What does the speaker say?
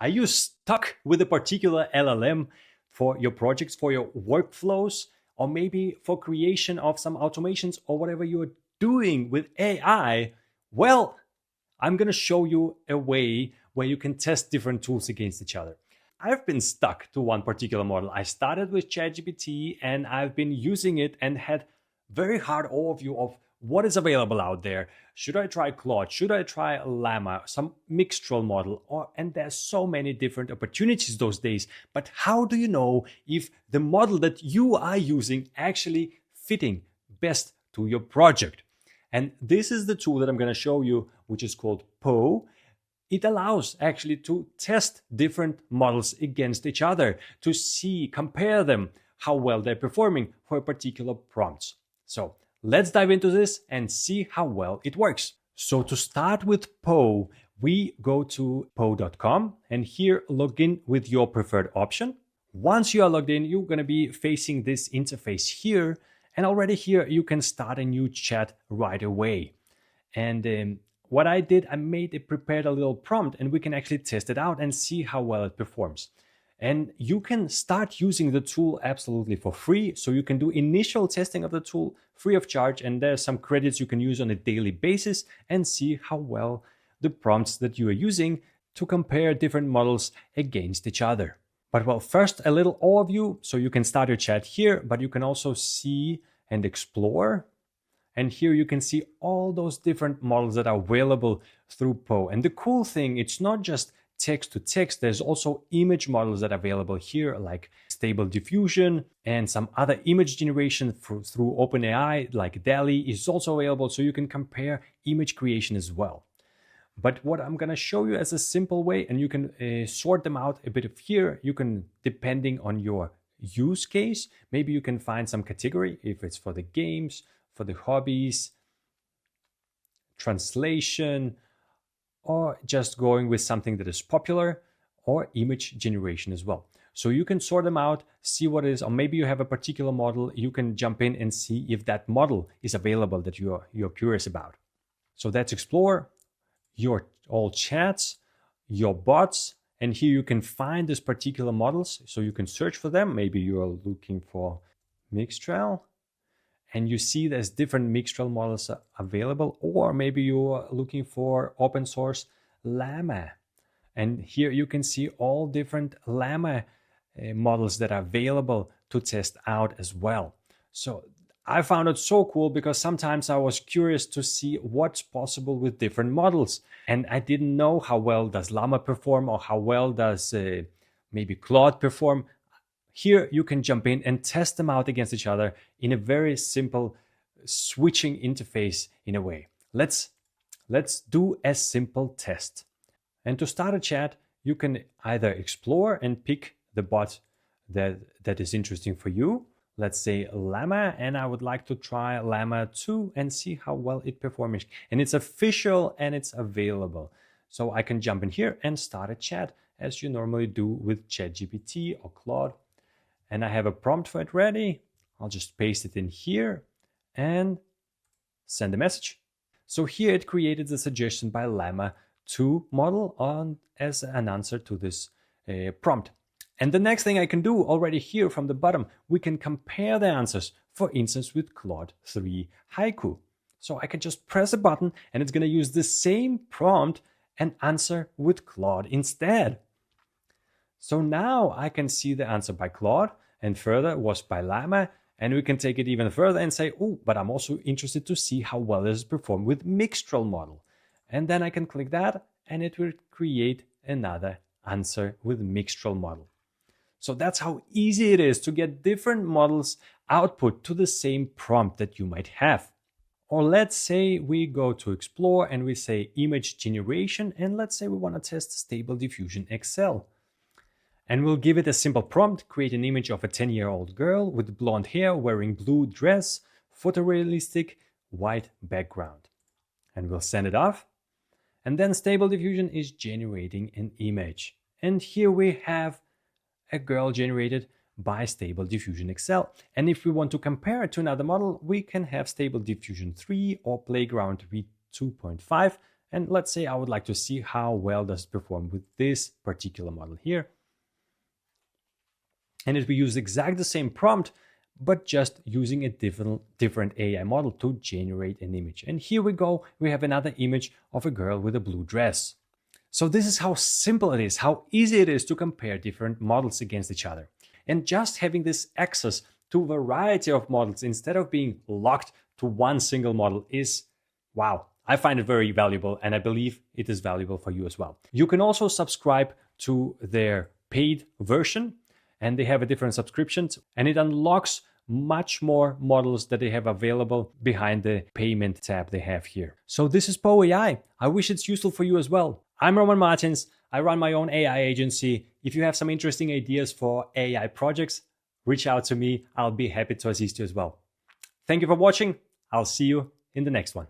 Are you stuck with a particular LLM for your projects, for your workflows, or maybe for creation of some automations or whatever you're doing with AI? Well, I'm going to show you a way where you can test different tools against each other. I've been stuck to one particular model. I started with ChatGPT and I've been using it and had very hard overview of what is available out there. Should I try Claude? Should I try LLaMA, some Mixtral model? And there's so many different opportunities those days. But how do you know if the model that you are using actually fitting best to your project? And this is the tool that I'm going to show you, which is called Poe. It allows actually to test different models against each other to see, compare them, how well they're performing for a particular prompt. So let's dive into this and see how well it works. So to start with Poe, we go to poe.com and here log in with your preferred option. Once you are logged in, you're going to be facing this interface here. And already here, you can start a new chat right away. And what I did, I prepared a little prompt and we can actually test it out and see how well it performs. And you can start using the tool absolutely for free. So you can do initial testing of the tool free of charge. And there's some credits you can use on a daily basis and see how well the prompts that you are using to compare different models against each other. But well, first a little overview. So you can start your chat here, but you can also see and explore. And here you can see all those different models that are available through Poe. And the cool thing, it's not just text to text. There's also image models that are available here, like Stable Diffusion and some other image generation through OpenAI, like DALL-E is also available. So you can compare image creation as well. But what I'm going to show you as a simple way, and you can sort them out a bit of here. You can, depending on your use case, maybe you can find some category, if it's for the games, for the hobbies, translation, or just going with something that is popular, or image generation as well. So you can sort them out, see what it is, or maybe you have a particular model, you can jump in and see if that model is available that you're curious about. So that's explore your all chats, your bots, and here you can find these particular models. So you can search for them. Maybe you are looking for Mixtral, and you see there's different Mixtral models available, or maybe you are looking for open source LLaMA. And here you can see all different LLaMA models that are available to test out as well. So I found it so cool because sometimes I was curious to see what's possible with different models. And I didn't know how well does LLaMA perform or how well does maybe Claude perform. Here you can jump in and test them out against each other in a very simple switching interface in a way. Let's do a simple test. And to start a chat, you can either explore and pick the bot that is interesting for you. Let's say LLaMA, and I would like to try LLaMA 2 and see how well it performs. And it's official and it's available. So I can jump in here and start a chat as you normally do with ChatGPT or Claude. And I have a prompt for it ready. I'll just paste it in here and send a message. So here it created the suggestion by LLaMA 2 model as an answer to this prompt. And the next thing I can do already here from the bottom, we can compare the answers, for instance, with Claude 3 Haiku. So I can just press a button and it's going to use the same prompt and answer with Claude instead. So now I can see the answer by Claude and further was by LLaMA. And we can take it even further and say, oh, but I'm also interested to see how well it is performed with Mixtral model. And then I can click that and it will create another answer with Mixtral model. So that's how easy it is to get different models output to the same prompt that you might have. Or let's say we go to explore and we say image generation, and let's say we want to test Stable Diffusion XL. And we'll give it a simple prompt, create an image of a 10-year-old girl with blonde hair wearing blue dress, photorealistic white background. And we'll send it off. And then Stable Diffusion is generating an image. And here we have a girl generated by Stable Diffusion XL. And if we want to compare it to another model, we can have Stable Diffusion 3 or Playground V2.5 And let's say I would like to see how well does it perform with this particular model here. And it will use exactly the same prompt, but just using a different AI model to generate an image. And here we go, we have another image of a girl with a blue dress. So this is how simple it is, how easy it is to compare different models against each other. And just having this access to a variety of models instead of being locked to one single model is, wow, I find it very valuable, and I believe it is valuable for you as well. You can also subscribe to their paid version, and they have a different subscriptions, and it unlocks much more models that they have available behind the payment tab they have here. So this is Poe AI. I wish it's useful for you as well. I'm Roman Martins. I run my own AI agency. If you have some interesting ideas for AI projects, reach out to me. I'll be happy to assist you as well. Thank you for watching. I'll see you in the next one.